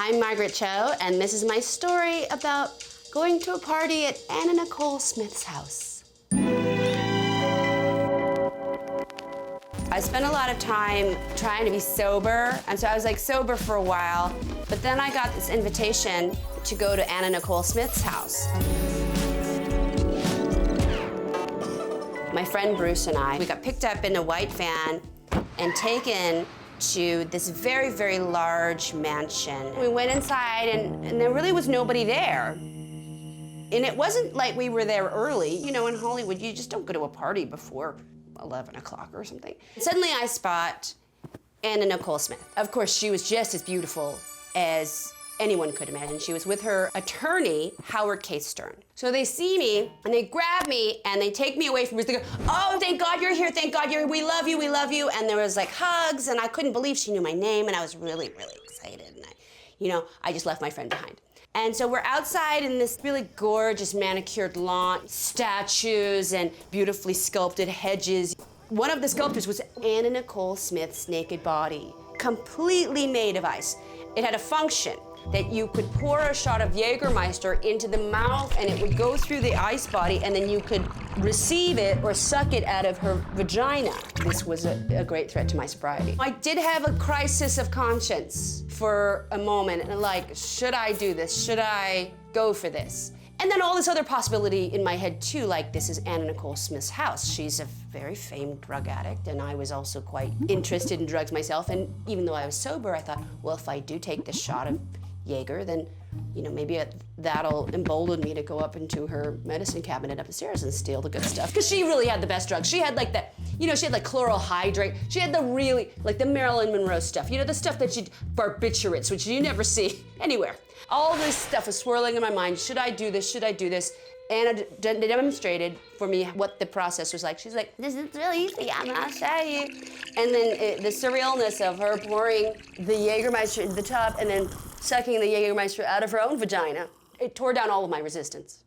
I'm Margaret Cho, and this is my story about going to a party at Anna Nicole Smith's house. I spent a lot of time trying to be sober, and so I was like sober for a while, but then I got this invitation to go to Anna Nicole Smith's house. My friend Bruce and I, we got picked up in a white van and taken to this very, very large mansion. We went inside and there really was nobody there. And it wasn't like we were there early. You know, in Hollywood, you just don't go to a party before 11 o'clock or something. Suddenly I spot Anna Nicole Smith. Of course, she was just as beautiful as anyone could imagine. She was with her attorney, Howard K. Stern. So they see me, and they grab me, and they take me away from me. They go, oh, thank God you're here, thank God you're here, we love you, we love you. And there was like hugs, and I couldn't believe she knew my name, and I was really, really excited. And I just left my friend behind. And so we're outside in this really gorgeous manicured lawn, statues and beautifully sculpted hedges. One of the sculptures was Anna Nicole Smith's naked body, completely made of ice. It had a function that you could pour a shot of Jägermeister into the mouth and it would go through the ice body and then you could receive it or suck it out of her vagina. This was a great threat to my sobriety. I did have a crisis of conscience for a moment, and like, should I do this? Should I go for this? And then all this other possibility in my head too, like this is Anna Nicole Smith's house. She's a very famed drug addict, and I was also quite interested in drugs myself. And even though I was sober, I thought, well, if I do take this shot of Jaeger, then maybe that'll embolden me to go up into her medicine cabinet upstairs and steal the good stuff. Because she really had the best drugs. She had like she had like chloral hydrate. She had the really, like the Marilyn Monroe stuff. The stuff that barbiturates, which you never see anywhere. All this stuff was swirling in my mind. Should I do this? Should I do this? Anna demonstrated for me what the process was like. She's like, this is really easy, I'm gonna show you. And then the surrealness of her pouring the Jägermeister into the tub and then sucking the Jägermeister out of her own vagina, it tore down all of my resistance.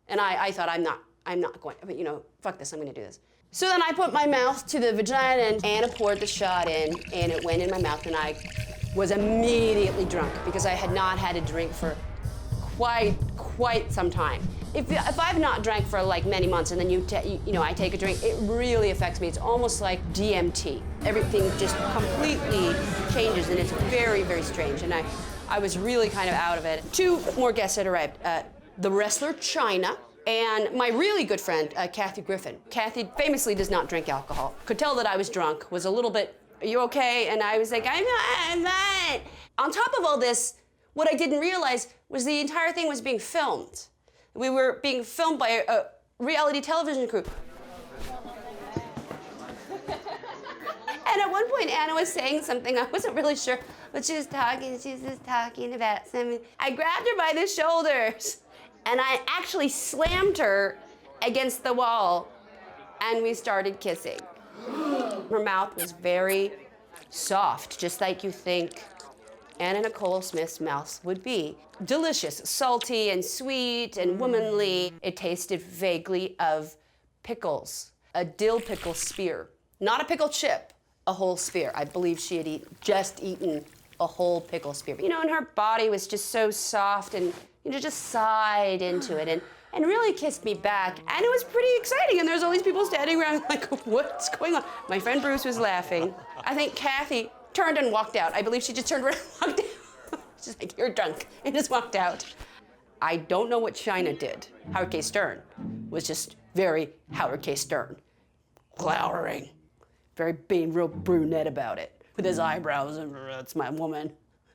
And I thought, I'm not going, but fuck this, I'm gonna do this. So then I put my mouth to the vagina and Anna poured the shot in and it went in my mouth and I was immediately drunk because I had not had a drink for quite some time. If I've not drank for like many months and then I take a drink, it really affects me. It's almost like DMT. Everything just completely changes and it's very, very strange. And I was really kind of out of it. 2 more guests had arrived. The wrestler Chyna and my really good friend, Kathy Griffin. Kathy famously does not drink alcohol. Could tell that I was drunk, was a little bit, are you okay? And I was like, I'm not. On top of all this, what I didn't realize was the entire thing was being filmed. We were being filmed by a reality television crew. And at one point, Anna was saying something, I wasn't really sure what she was talking about something. I grabbed her by the shoulders, and I actually slammed her against the wall, and we started kissing. Her mouth was very soft, just like you think Anna Nicole Smith's mouth would be. Delicious, salty and sweet and womanly. It tasted vaguely of pickles, a dill pickle spear. Not a pickle chip, a whole spear. I believe she had just eaten a whole pickle spear. And her body was just so soft and just sighed into it and really kissed me back. And it was pretty exciting. And there's all these people standing around like, what's going on? My friend Bruce was laughing. I think Kathy turned and walked out. I believe she just turned around and walked out. She's like, you're drunk, and just walked out. I don't know what Chyna did. Howard K. Stern was just very Howard K. Stern, glowering, being real brunette about it, with his eyebrows, and that's my woman.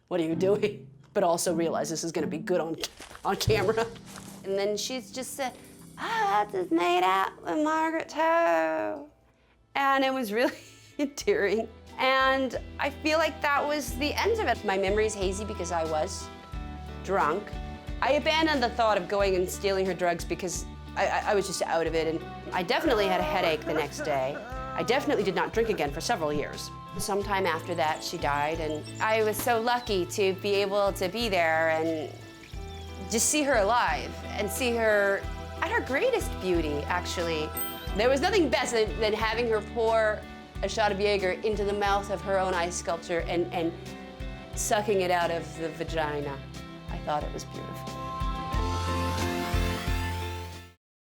What are you doing? But also realize this is gonna be good on camera. And then she's just said, I just made out with Margaret Cho. And it was really endearing. And I feel like that was the end of it. My memory's hazy because I was drunk. I abandoned the thought of going and stealing her drugs because I was just out of it. And I definitely had a headache the next day. I definitely did not drink again for several years. Sometime after that, she died, and I was so lucky to be able to be there and just see her alive and see her at her greatest beauty, actually. There was nothing best than having her pour a shot of Jaeger into the mouth of her own ice sculpture and sucking it out of the vagina. I thought it was beautiful.